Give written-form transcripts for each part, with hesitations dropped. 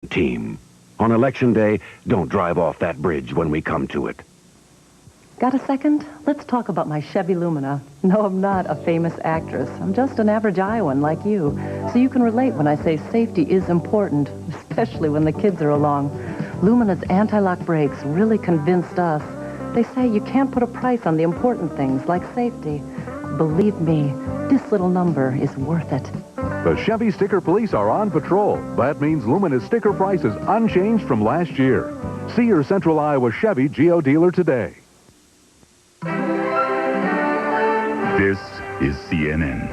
team. On Election Day, don't drive off that bridge when we come to it. Got a second? Let's talk about my Chevy Lumina. No, I'm not a famous actress. I'm just an average Iowan like you. So you can relate when I say safety is important, especially when the kids are along. Lumina's anti-lock brakes really convinced us. They say you can't put a price on the important things like safety. Believe me, this little number is worth it. The Chevy Sticker Police are on patrol. That means Lumina's sticker price is unchanged from last year. See your Central Iowa Chevy Geo dealer today. This is CNN.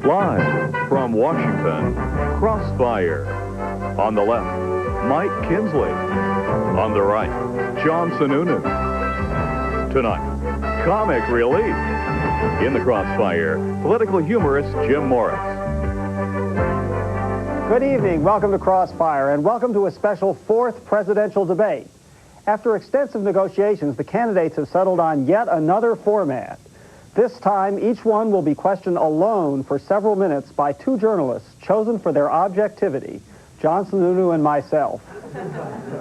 Live from Washington, Crossfire. On the left, Mike Kinsley. On the right, John Sununu. Tonight, comic relief. In the Crossfire, political humorist Jim Morris. Good evening. Welcome to Crossfire, and welcome to a special fourth presidential debate. After extensive negotiations, the candidates have settled on yet another format. This time, each one will be questioned alone for several minutes by two journalists chosen for their objectivity, John Sununu and myself.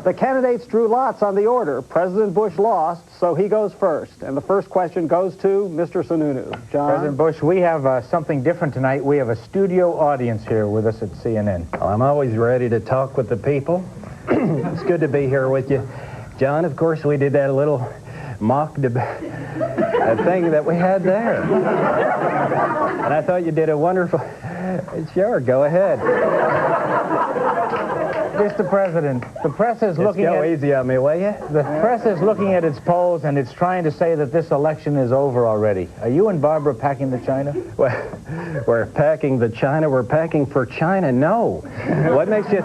The candidates drew lots on the order. President Bush lost, so he goes first. And the first question goes to Mr. Sununu. John? President Bush, we have something different tonight. We have a studio audience here with us at CNN. Well, I'm always ready to talk with the people. It's good to be here with you. John, of course, we did that little mock debate thing that we had there. And I thought you did a wonderful... Sure, go ahead. Mr. President, the press is looking go easy on me, will you? The press is looking at its polls, and it's trying to say that this election is over already. Are you and Barbara packing the China? Well, we're packing the China. We're packing for China. No. What makes you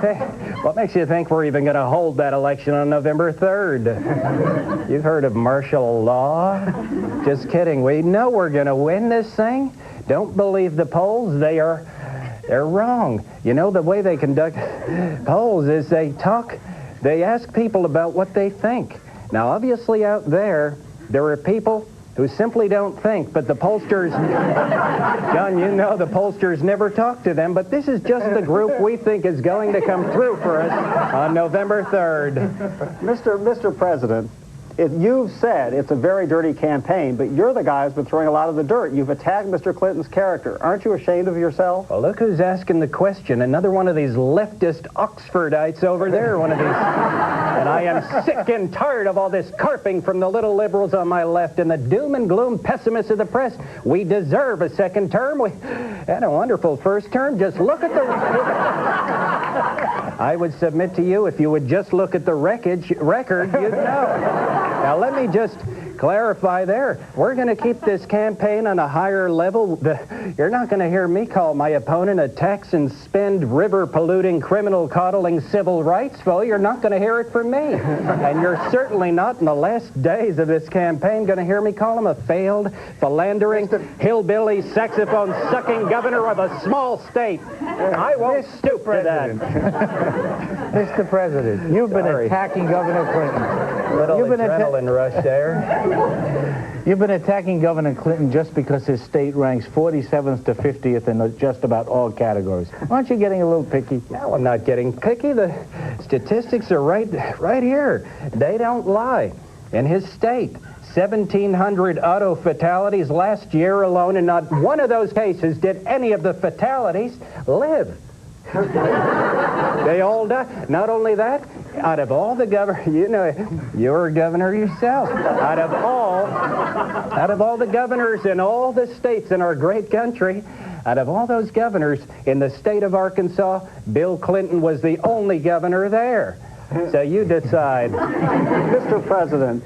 think we're even going to hold that election on November 3rd? You've heard of martial law? Just kidding. We know we're going to win this thing. Don't believe the polls. They're wrong. You know, the way they conduct polls is they ask people about what they think. Now, obviously out there are people who simply don't think, but the pollsters, John, you know the pollsters never talk to them, but this is just the group we think is going to come through for us on November 3rd. Mr. President, you've said it's a very dirty campaign, but you're the guy who's been throwing a lot of the dirt. You've attacked Mr. Clinton's character. Aren't you ashamed of yourself? Well, look who's asking the question. Another one of these leftist Oxfordites over there, one of these. And I am sick and tired of all this carping from the little liberals on my left and the doom and gloom pessimists of the press. We deserve a second term. We had a wonderful first term. Just look at the... I would submit to you, if you would just look at the record, you'd know. Now, let me just clarify there. We're going to keep this campaign on a higher level. You're not going to hear me call my opponent a tax and spend, river-polluting, criminal-coddling civil rights foe. You're not going to hear it from me. And you're certainly not, in the last days of this campaign, going to hear me call him a failed, philandering, hillbilly, saxophone-sucking governor of a small state. I won't stoop to that. Mr. President, you've been attacking Governor Clinton. Little adrenaline rush there. You've been attacking Governor Clinton just because his state ranks 47th to 50th in just about all categories. Aren't you getting a little picky? No, I'm not getting picky. The statistics are right here. They don't lie. In his state, 1,700 auto fatalities last year alone, and not one of those cases did any of the fatalities live. They all die. Not only that, out of all the governors, you know, you're a governor yourself. Out of all the governors in all the states in our great country, out of all those governors in the state of Arkansas, Bill Clinton was the only governor there. So you decide. Mr. President,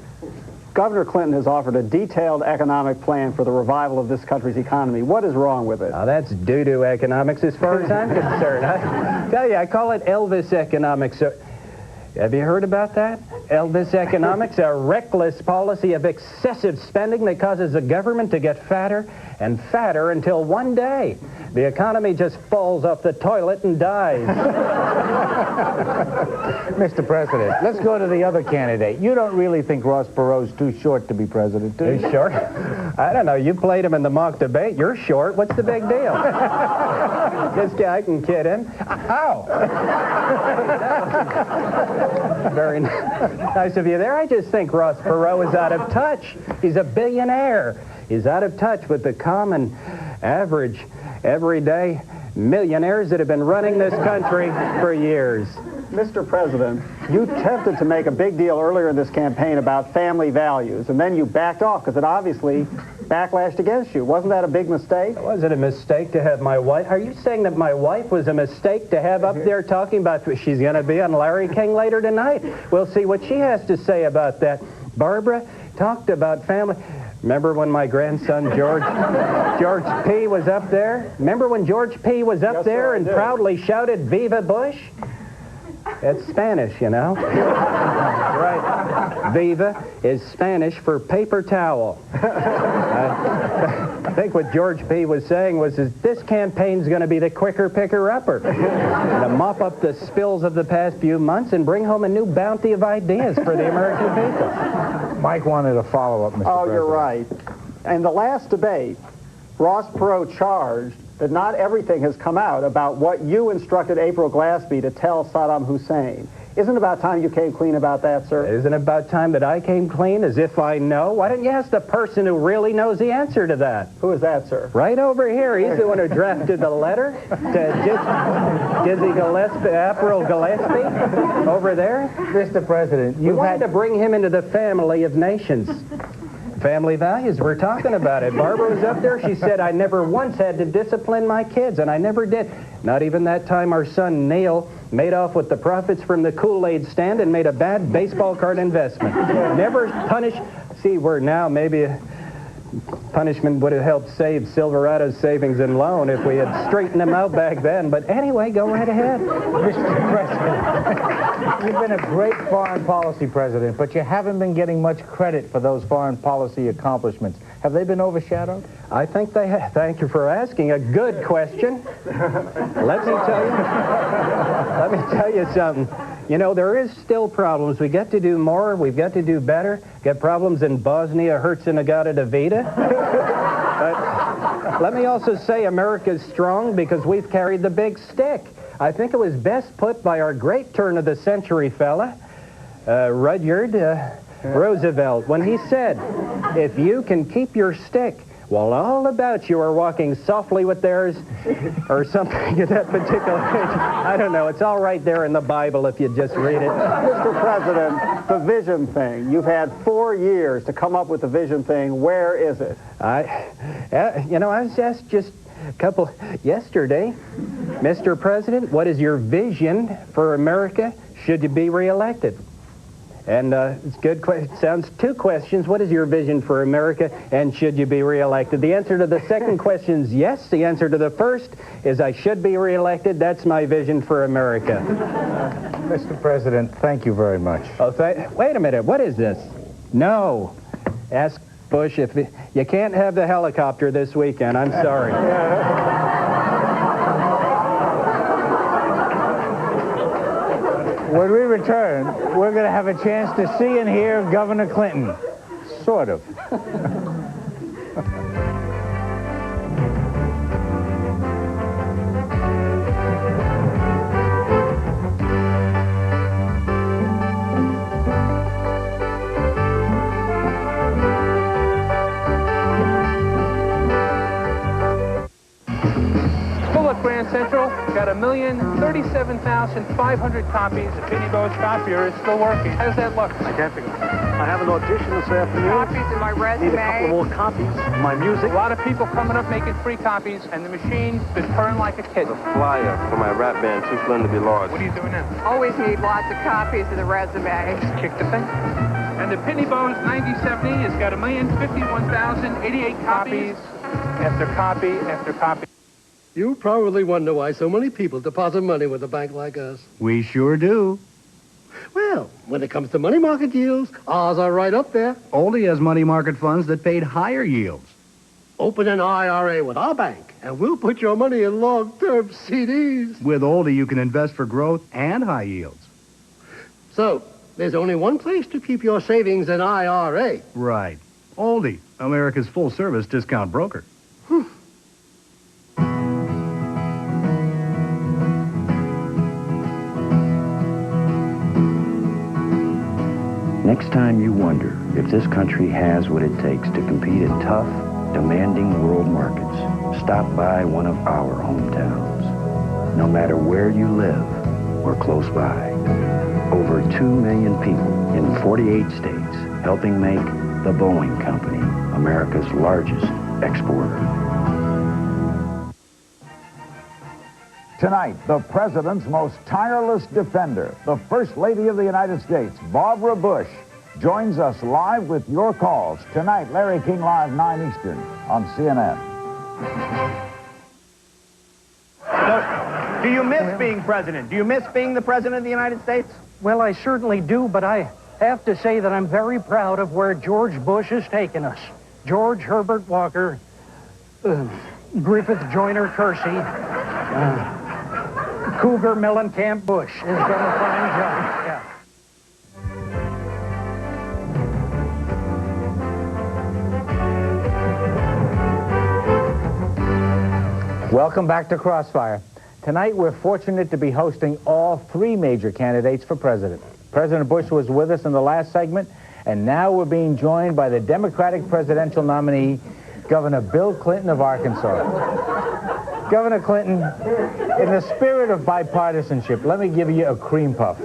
Governor Clinton has offered a detailed economic plan for the revival of this country's economy. What is wrong with it? Now, that's doo-doo economics as far as I'm concerned. I tell you, I call it Elvis economics. Have you heard about that? Elvis economics, a reckless policy of excessive spending that causes the government to get fatter and fatter until one day the economy just falls off the toilet and dies. Mr. President, let's go to the other candidate. You don't really think Ross Perot's too short to be president, do you? Too short? I don't know. You played him in the mock debate. You're short. What's the big deal? This guy can kid him. Ow! Very nice of you there. I just think Ross Perot is out of touch. He's a billionaire. He's out of touch with the common, average, everyday millionaires that have been running this country for years. Mr. President, you attempted to make a big deal earlier in this campaign about family values, and then you backed off because it obviously backlashed against you. Wasn't that a big mistake? Was it a mistake to have my wife? Are you saying that my wife was a mistake to have up there talking about she's going to be on Larry King later tonight? We'll see what she has to say about that. Barbara talked about family. Remember when my grandson George P. was up there? Remember when George P. was up there and proudly shouted, "Viva Bush"? It's Spanish, you know. Right. Viva is Spanish for paper towel. I think what George P. was saying was this campaign's going to be the quicker picker-upper. To mop up the spills of the past few months and bring home a new bounty of ideas for the American people. Mike wanted a follow-up, Mr. President. Oh, you're right. In the last debate, Ross Perot charged that not everything has come out about what you instructed April Glaspie to tell Saddam Hussein. Isn't it about time you came clean about that, sir? Isn't it about time that I came clean, as if I know? Why don't you ask the person who really knows the answer to that? Who is that, sir? Right over here. He's the one who drafted the letter to Dizzy Gillespie, April Gillespie, over there. Mr. President, You wanted to bring him into the family of nations. Family values, we're talking about it. Barbara was up there, she said, I never once had to discipline my kids, and I never did. Not even that time our son Neil made off with the profits from the Kool-Aid stand and made a bad baseball card investment. Never punished. See, we're now maybe punishment would have helped save Silverado's savings and loan if we had straightened them out back then. But anyway, go right ahead. Mr. President, you've been a great foreign policy president, but you haven't been getting much credit for those foreign policy accomplishments. Have they been overshadowed? I think they have. Thank you for asking. A good question. Let me tell you something. You know, there is still problems. We got to do more. We've got to do better. Got problems in Bosnia, Herzegovina, Davida. But let me also say America's strong because we've carried the big stick. I think it was best put by our great turn-of-the-century fella, Rudyard Roosevelt, when he said, if you can keep your stick while all about you are walking softly with theirs, or something at that particular age. I don't know. It's all right there in the Bible if you just read it. Mr. President, the vision thing. You've had 4 years to come up with the vision thing. Where is it? I was asked just a couple yesterday, Mr. President, what is your vision for America should you be reelected? And it's good. Sounds 2 questions. What is your vision for America, and should you be reelected? The answer to the second question is yes. The answer to the first is I should be reelected. That's my vision for America. Mr. President, thank you very much. Oh, wait a minute. What is this? No. Ask Bush if you can't have the helicopter this weekend. I'm sorry. When we return, we're going to have a chance to see and hear Governor Clinton. Sort of. Grand Central got 1,037,500 copies. The Pitney Bowes copier is still working. How's that look? Identical. I have an audition this afternoon. Copies of my resume. Need a couple more copies of my music. A lot of people coming up making free copies, and the machine's been purring like a kid. The flyer for my rap band, Too Slim to Be Large. What are you doing now? Always need lots of copies of the resume. Just kick the thing. And the Pitney Bowes 9070 has got 1,051,088 copies after copy after copy. You probably wonder why so many people deposit money with a bank like us. We sure do. Well, when it comes to money market yields, ours are right up there. Oldie has money market funds that paid higher yields. Open an IRA with our bank, and we'll put your money in long-term CDs. With Oldie, you can invest for growth and high yields. So, there's only one place to keep your savings in IRA. Right. Oldie, America's full-service discount broker. Next time you wonder if this country has what it takes to compete in tough, demanding world markets, stop by one of our hometowns. No matter where you live or close by, over 2 million people in 48 states helping make the Boeing Company America's largest exporter. Tonight, the President's most tireless defender, the First Lady of the United States, Barbara Bush, joins us live with your calls. Tonight, Larry King Live, 9 Eastern on CNN. Do you miss being president? Do you miss being the President of the United States? Well, I certainly do, but I have to say that I'm very proud of where George Bush has taken us. George Herbert Walker, Griffith Joyner Kersey, Cougar Mellencamp Bush has done a fine job. Yeah. Welcome back to Crossfire. Tonight, we're fortunate to be hosting all 3 major candidates for president. President Bush was with us in the last segment, and now we're being joined by the Democratic presidential nominee, Governor Bill Clinton of Arkansas. Governor Clinton, in the spirit of bipartisanship, let me give you a cream puff.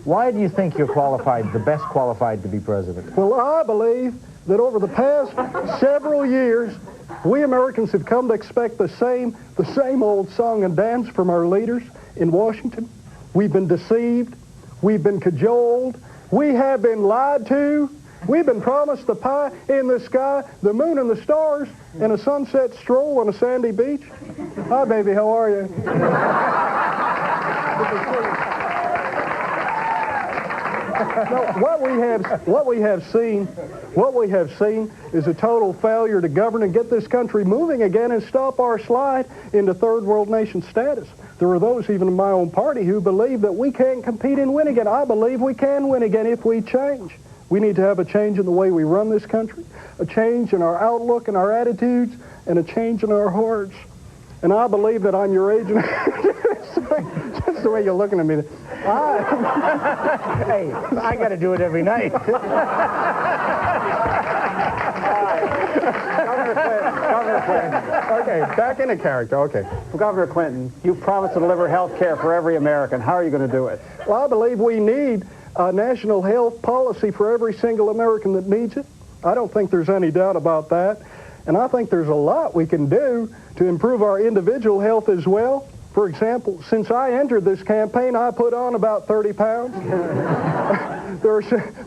Why do you think you're qualified, the best qualified to be president? Well, I believe that over the past several years, we Americans have come to expect the same old song and dance from our leaders in Washington. We've been deceived. We've been cajoled. We have been lied to. We've been promised the pie in the sky, the moon and the stars, and a sunset stroll on a sandy beach. Hi, baby. How are you? No, what we have seen is a total failure to govern and get this country moving again and stop our slide into third world nation status. There are those even in my own party who believe that we can't compete and win again. I believe we can win again if we change. We need to have a change in the way we run this country, a change in our outlook and our attitudes, and a change in our hearts. And I believe that I'm your agent. Just the way you're looking at me. Hey, I got to do it every night. Governor Clinton. Okay, back into character. Okay. Governor Clinton, you promised to deliver health care for every American. How are you going to do it? Well, I believe we need a national health policy for every single American that needs it. I don't think there's any doubt about that. And I think there's a lot we can do to improve our individual health as well. For example, since I entered this campaign, I put on about 30 pounds.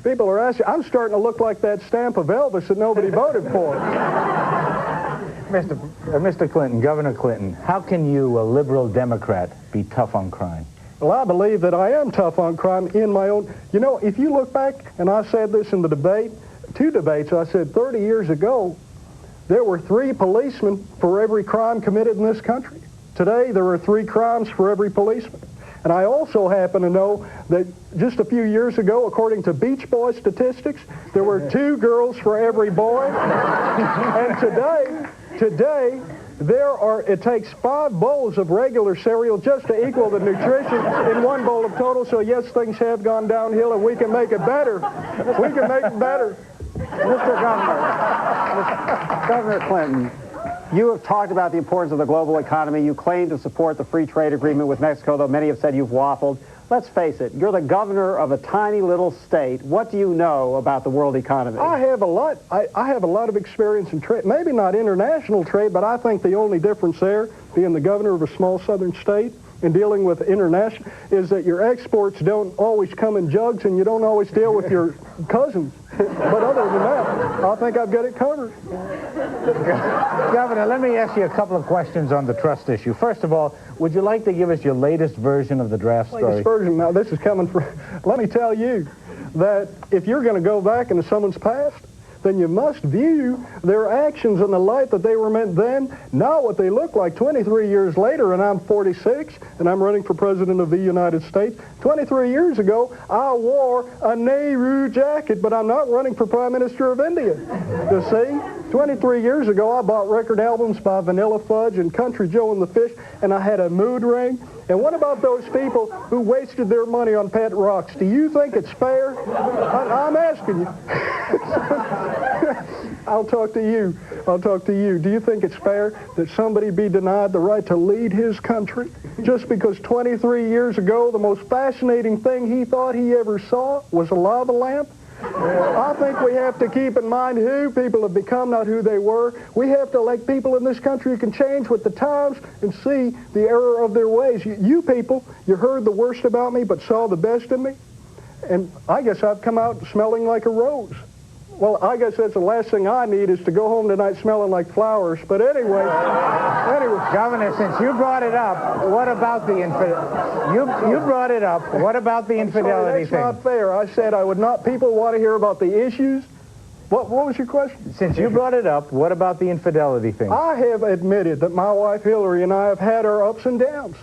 People are asking, I'm starting to look like that stamp of Elvis that nobody voted for. Mr. Clinton, Governor Clinton, how can you, a liberal Democrat, be tough on crime? Well, I believe that I am tough on crime in my own... You know, if you look back, and I said this in the debate, 2 debates, I said 30 years ago, there were 3 policemen for every crime committed in this country. Today, there are 3 crimes for every policeman. And I also happen to know that just a few years ago, according to Beach Boy statistics, there were 2 girls for every boy. And today, it takes 5 bowls of regular cereal just to equal the nutrition in 1 bowl of total. So yes, things have gone downhill, and we can make it better. We can make it better. Mr. Governor Clinton, you have talked about the importance of the global economy. You claim to support the free trade agreement with Mexico, though many have said you've waffled. Let's face it, you're the governor of a tiny little state. What do you know about the world economy? I have a lot of experience in trade. Maybe not international trade, but I think the only difference there, being the governor of a small southern state and dealing with international, is that your exports don't always come in jugs and you don't always deal with your cousins. But other than that, I think I've got it covered. Governor, let me ask you a couple of questions on the trust issue. First of all, would you like to give us your latest version of the draft story? Latest version? Now, this is coming from... Let me tell you that if you're going to go back into someone's past, then you must view their actions in the light that they were meant then, not what they look like 23 years later, and I'm 46, and I'm running for President of the United States. 23 years ago, I wore a Nehru jacket, but I'm not running for Prime Minister of India. You see? 23 years ago, I bought record albums by Vanilla Fudge and Country Joe and the Fish, and I had a mood ring. And what about those people who wasted their money on pet rocks? Do you think it's fair? I'm asking you. I'll talk to you. I'll talk to you. Do you think it's fair that somebody be denied the right to lead his country just because 23 years ago the most fascinating thing he thought he ever saw was a lava lamp? I think we have to keep in mind who people have become, not who they were. We have to elect people in this country who can change with the times and see the error of their ways. You people, you heard the worst about me but saw the best in me. And I guess I've come out smelling like a rose. Well, I guess that's the last thing I need is to go home tonight smelling like flowers. But anyway, Governor, since you brought it up, what about the you brought it up. What about the infidelity thing? That's not fair. I said I would not. People want to hear about the issues. What was your question? Since you brought it up, what about the infidelity thing? I have admitted that my wife Hillary and I have had our ups and downs.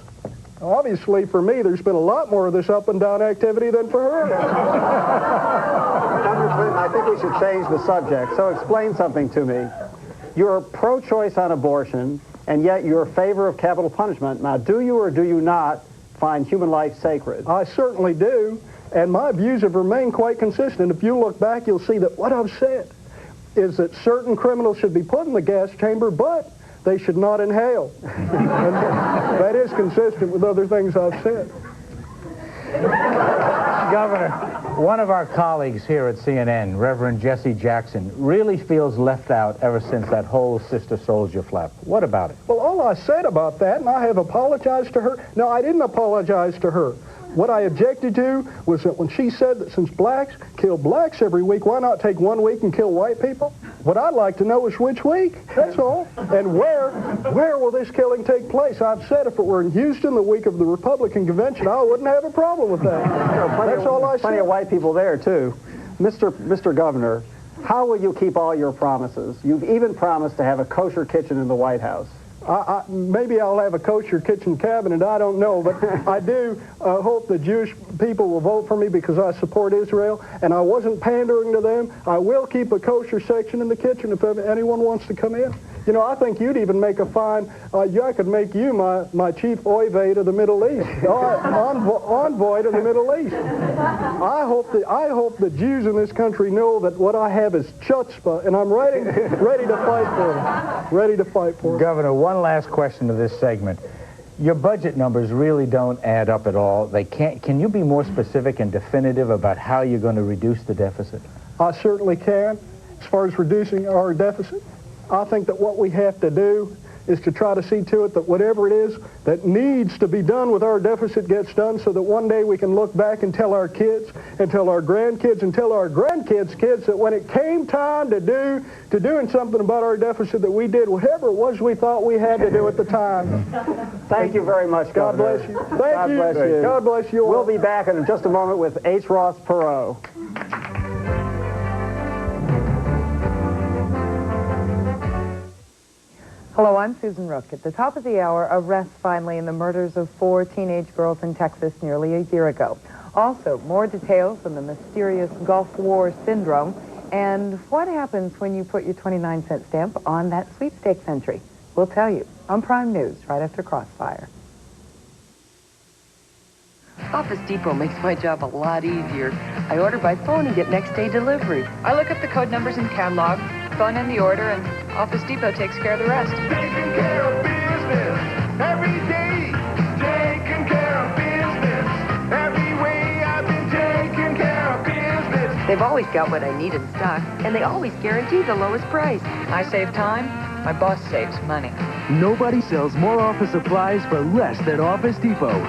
Obviously, for me, there's been a lot more of this up and down activity than for her. Congressman Clinton, I think we should change the subject. So explain something to me. You're pro-choice on abortion, and yet you're in favor of capital punishment. Now, do you or do you not find human life sacred? I certainly do, and my views have remained quite consistent. If you look back, you'll see that what I've said is that certain criminals should be put in the gas chamber, but they should not inhale. And that is consistent with other things I've said. Governor, one of our colleagues here at CNN, Reverend Jesse Jackson, really feels left out ever since that whole Sister Soldier flap. What about it? Well, all I said about that, and I have apologized to her. No, I didn't apologize to her. What I objected to was that when she said that since blacks kill blacks every week, why not take 1 week and kill white people? What I'd like to know is which week, that's all. And where will this killing take place? I've said if it were in Houston the week of the Republican convention, I wouldn't have a problem with that. That's all I said. Plenty of white people there, too. Mr. Governor, how will you keep all your promises? You've even promised to have a kosher kitchen in the White House. Maybe I'll have a kosher kitchen cabinet, I don't know, but I do hope the Jewish people will vote for me because I support Israel, and I wasn't pandering to them. I will keep a kosher section in the kitchen if anyone wants to come in. You know, I think you'd even make a fine, I could make you my chief oive to the Middle East, envoy to the Middle East. I hope the Jews in this country know that what I have is chutzpah, and I'm ready to fight for them. Ready to fight for them. Governor, one last question to this segment. Your budget numbers really don't add up at all. They can't. Can you be more specific and definitive about how you're going to reduce the deficit? I certainly can. As far as reducing our deficit, I think that what we have to do is to try to see to it that whatever it is that needs to be done with our deficit gets done so that one day we can look back and tell our kids and tell our grandkids and tell our grandkids' kids that when it came time to doing something about our deficit that we did whatever it was we thought we had to do at the time. Thank you very much, Governor. God bless you. Thank you. God bless you. God bless you all. We'll be back in just a moment with H. Ross Perot. Hello, I'm Susan Rook. At the top of the hour, arrests finally in the murders of 4 teenage girls in Texas nearly a year ago. Also, more details on the mysterious Gulf War syndrome and what happens when you put your 29-cent stamp on that sweepstakes entry. We'll tell you on Prime News right after Crossfire. Office Depot makes my job a lot easier. I order by phone and get next-day delivery. I look up the code numbers in the catalog, phone in the order, and Office Depot takes care of the rest. Taking care of business every day. Taking care of business every way. I've been taking care of business. They've always got what I need in stock, and they always guarantee the lowest price. I save time, my boss saves money. Nobody sells more office supplies for less than Office Depot.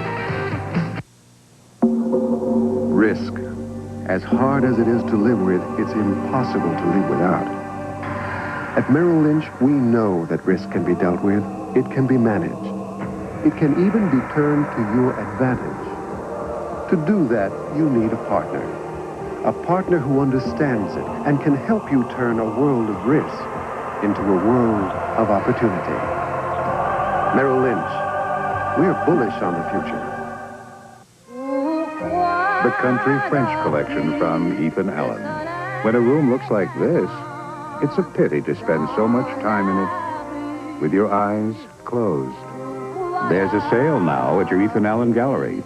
Risk. As hard as it is to live with, it's impossible to live without. At Merrill Lynch, we know that risk can be dealt with. It can be managed. It can even be turned to your advantage. To do that, you need a partner a partner who understands it and can help you turn a world of risk into a world of opportunity. Merrill Lynch, we're bullish on the future. The Country French Collection from Ethan Allen. When a room looks like this, it's a pity to spend so much time in it with your eyes closed. There's a sale now at your Ethan Allen Gallery.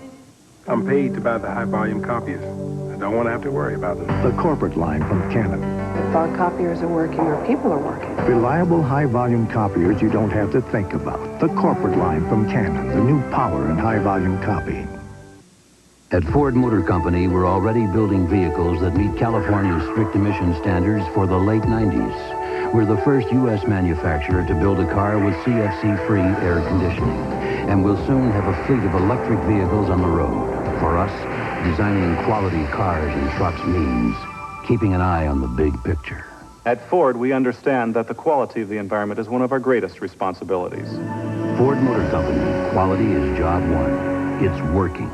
I'm paid to buy the high-volume copies. I don't want to have to worry about them. The corporate line from Canon. If our copiers are working, our people are working. Reliable high-volume copiers you don't have to think about. The corporate line from Canon, the new power in high-volume copy. At Ford Motor Company, we're already building vehicles that meet California's strict emission standards for the late 90s. We're the first U.S. manufacturer to build a car with CFC-free air conditioning. And we'll soon have a fleet of electric vehicles on the road. For us, designing quality cars and trucks means keeping an eye on the big picture. At Ford, we understand that the quality of the environment is one of our greatest responsibilities. Ford Motor Company, quality is job one. It's working.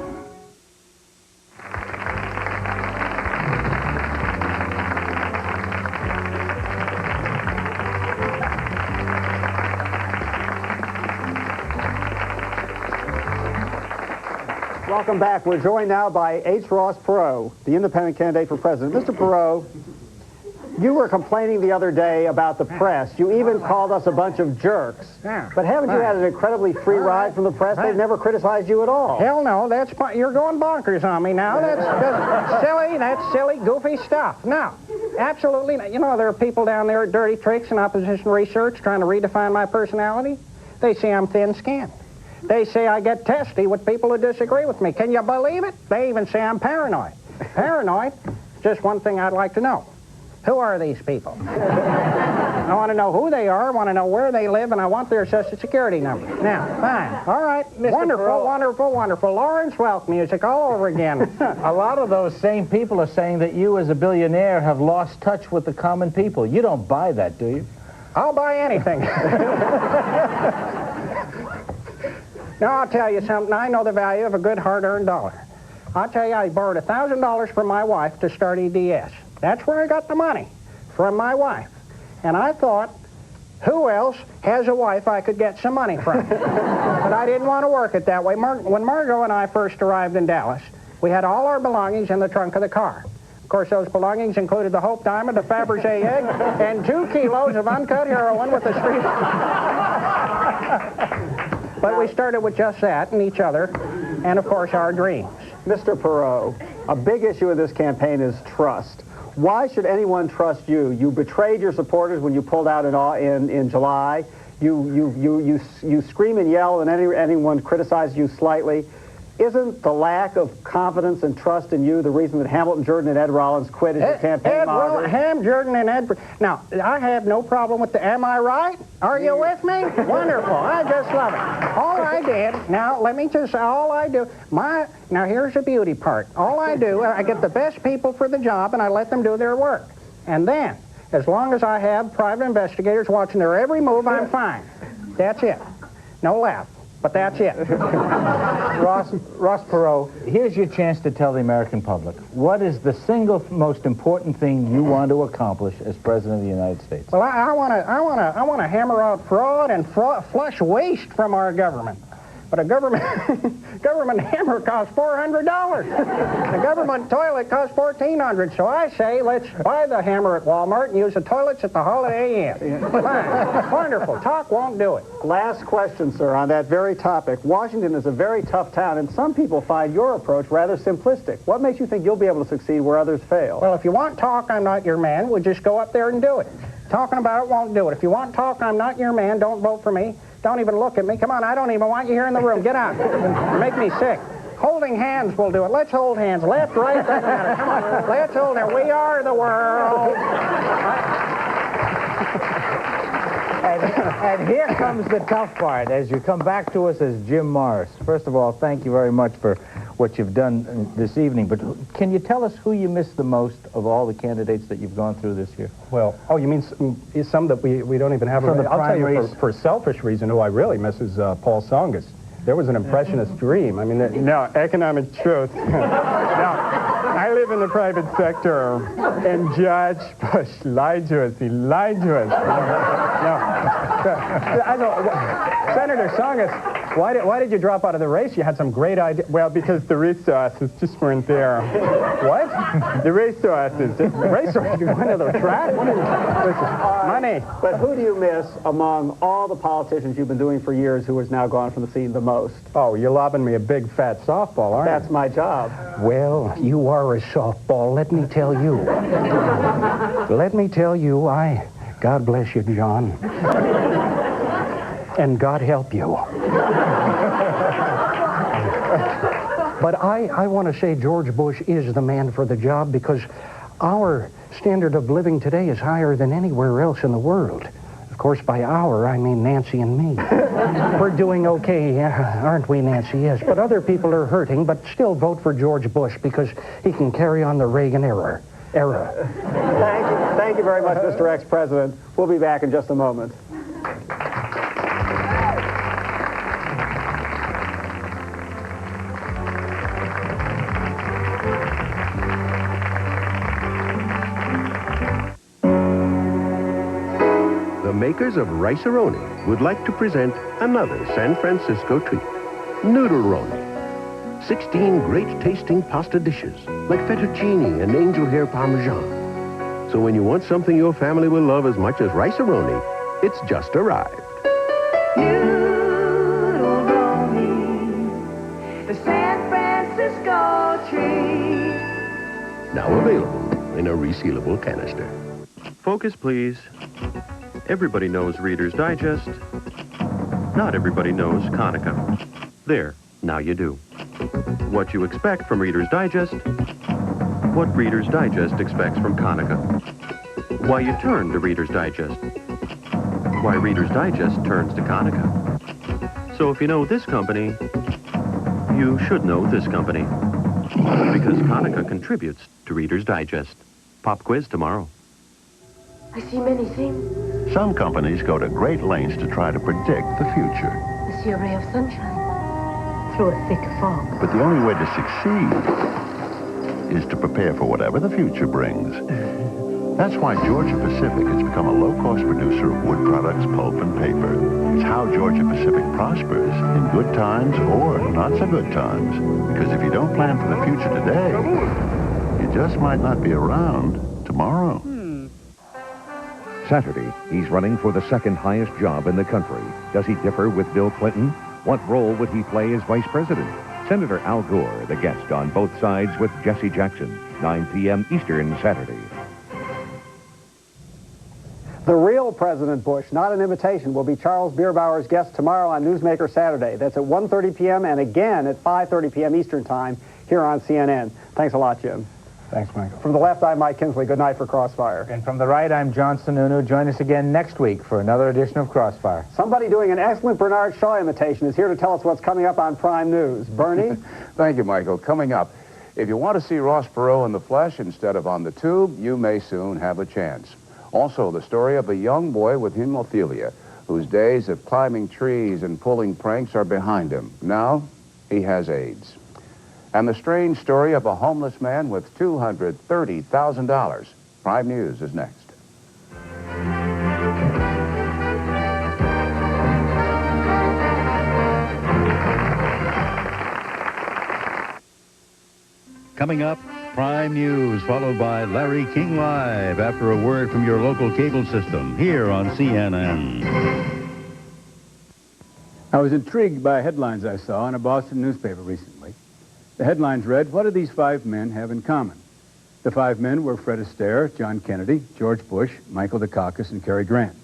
Welcome back. We're joined now by H. Ross Perot, the independent candidate for president. Mr. Perot, you were complaining the other day about the press. You even called us a bunch of jerks. Yeah. But haven't you had an incredibly free ride from the press? They've never criticized you at all. Hell no, you're going bonkers on me now. That's silly, goofy stuff. No, absolutely not. You know, there are people down there at Dirty Tricks and Opposition Research trying to redefine my personality. They say I'm thin-skinned. They say I get testy with people who disagree with me. Can you believe it? They even say I'm paranoid. Paranoid? Just one thing I'd like to know. Who are these people? I want to know who they are, I want to know where they live, and I want their Social Security number. Now, fine. All right. Wonderful, wonderful, wonderful. Lawrence Welk music all over again. A lot of those same people are saying that you, as a billionaire, have lost touch with the common people. You don't buy that, do you? I'll buy anything. Now, I'll tell you something. I know the value of a good hard-earned dollar. I'll tell you, I borrowed $1,000 from my wife to start EDS. That's where I got the money, from my wife. And I thought, who else has a wife I could get some money from? But I didn't want to work it that way. When Margot and I first arrived in Dallas, we had all our belongings in the trunk of the car. Of course, those belongings included the Hope Diamond, the Fabergé egg, and 2 kilos of uncut heroin with the street. But we started with just that and each other, and of course our dreams. Mr. Perot, a big issue in this campaign is trust. Why should anyone trust you? You betrayed your supporters when you pulled out in July. You scream and yell when anyone criticizes you slightly. Isn't the lack of confidence and trust in you the reason that Hamilton Jordan and Ed Rollins quit as your campaign monitor? Ham Jordan and Ed... Now, I have no problem with the... Am I right? Are you with me? Wonderful. I just love it. All I did... Now, let me just... All I do... Now, here's the beauty part. All I do, I get the best people for the job, and I let them do their work. And then, as long as I have private investigators watching their every move, I'm fine. That's it. No laugh. But that's it. Ross Perot, here's your chance to tell the American public. What is the single most important thing you want to accomplish as President of the United States? Well, I want to hammer out fraud and flush waste from our government. But a government hammer costs $400. The government toilet costs $1,400. So I say, let's buy the hammer at Walmart and use the toilets at the Holiday Inn. Fine. Wonderful. Talk won't do it. Last question, sir, on that very topic. Washington is a very tough town, and some people find your approach rather simplistic. What makes you think you'll be able to succeed where others fail? Well, if you want talk, I'm not your man. We'll just go up there and do it. Talking about it won't do it. If you want talk, I'm not your man. Don't vote for me. Don't even look at me. Come on, I don't even want you here in the room. Get out. You make me sick. Holding hands will do it. Let's hold hands. Left, right, doesn't matter. Come on. Let's hold hands. We are the world. And here comes the tough part as you come back to us as Jim Morris. First of all, thank you very much for what you've done this evening, but can you tell us who you miss the most of all the candidates that you've gone through this year? Well, oh, you mean some that we don't even have? From the I'll tell you, primaries. for selfish reason, who I really miss is Paul Tsongas. There was an impressionist dream. I mean, no, economic truth. No. I live in the private sector, and George Bush lied to us. He lied to us. Senator Songus, why did you drop out of the race? You had some great idea. Well, because the resources just weren't there. What? The resources. Resources? You went to the track? Money. But who do you miss among all the politicians you've been doing for years who has now gone from the scene the most? Oh, you're lobbing me a big fat softball, aren't you? That's my job. Well, you are a softball, let me tell you. Let me tell you, God bless you, John. And God help you. But I want to say George Bush is the man for the job because our standard of living today is higher than anywhere else in the world. Of course, by our, I mean Nancy and me. We're doing okay, aren't we, Nancy? Yes, but other people are hurting, but still vote for George Bush because he can carry on the Reagan era. Thank you very much, Mr. Ex-President. We'll be back in just a moment. The makers of Rice-A-Roni would like to present another San Francisco treat, Noodle-Roni. 16 great-tasting pasta dishes, like fettuccine and angel hair parmesan. So when you want something your family will love as much as Rice-A-Roni, it's just arrived. Noodle-Roni, the San Francisco treat. Now available in a resealable canister. Focus, please. Everybody knows Reader's Digest. Not everybody knows Konica. There, now you do. What you expect from Reader's Digest, what Reader's Digest expects from Konica. Why you turn to Reader's Digest. Why Reader's Digest turns to Konica. So if you know this company, you should know this company. Because Konica contributes to Reader's Digest. Pop quiz tomorrow. I see many things. Some companies go to great lengths to try to predict the future. I see a ray of sunshine through a thick fog. But the only way to succeed is to prepare for whatever the future brings. That's why Georgia Pacific has become a low-cost producer of wood products, pulp, and paper. It's how Georgia Pacific prospers in good times or not so good times. Because if you don't plan for the future today, you just might not be around tomorrow. Saturday, he's running for the second highest job in the country. Does he differ with Bill Clinton? What role would he play as vice president? Senator Al Gore, the guest on Both Sides with Jesse Jackson, 9 p.m. Eastern Saturday. The real President Bush, not an imitation, will be Charles Bierbauer's guest tomorrow on Newsmaker Saturday. That's at 1:30 p.m. and again at 5:30 p.m. Eastern Time here on CNN. Thanks a lot, Jim. Thanks, Michael. From the left, I'm Mike Kinsley. Good night for Crossfire. And from the right, I'm John Sununu. Join us again next week for another edition of Crossfire. Somebody doing an excellent Bernard Shaw imitation is here to tell us what's coming up on Prime News. Bernie? Thank you, Michael. Coming up, if you want to see Ross Perot in the flesh instead of on the tube, you may soon have a chance. Also, the story of a young boy with hemophilia whose days of climbing trees and pulling pranks are behind him. Now, he has AIDS. And the strange story of a homeless man with $230,000. Prime News is next. Coming up, Prime News, followed by Larry King Live after a word from your local cable system here on CNN. I was intrigued by headlines I saw in a Boston newspaper recently. The headlines read, what do these 5 men have in common? The 5 men were Fred Astaire, John Kennedy, George Bush, Michael Dukakis, and Cary Grant.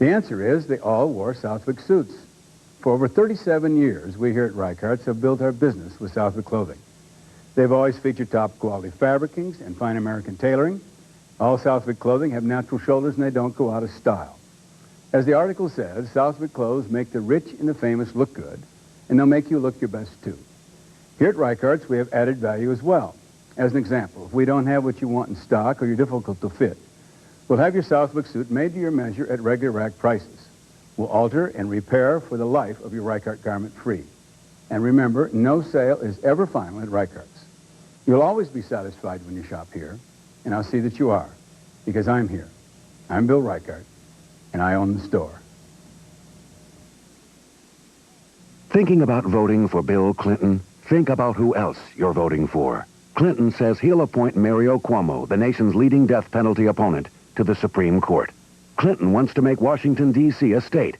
The answer is they all wore Southwick suits. For over 37 years, we here at Reichardt's have built our business with Southwick clothing. They've always featured top-quality fabricings and fine American tailoring. All Southwick clothing have natural shoulders, and they don't go out of style. As the article says, Southwick clothes make the rich and the famous look good, and they'll make you look your best, too. Here at Reichardt's, we have added value as well. As an example, if we don't have what you want in stock or you're difficult to fit, we'll have your Southwick suit made to your measure at regular rack prices. We'll alter and repair for the life of your Reichardt garment free. And remember, no sale is ever final at Reichardt's. You'll always be satisfied when you shop here, and I'll see that you are, because I'm here. I'm Bill Reichart, and I own the store. Thinking about voting for Bill Clinton? Think about who else you're voting for. Clinton says he'll appoint Mario Cuomo, the nation's leading death penalty opponent, to the Supreme Court. Clinton wants to make Washington, D.C. a state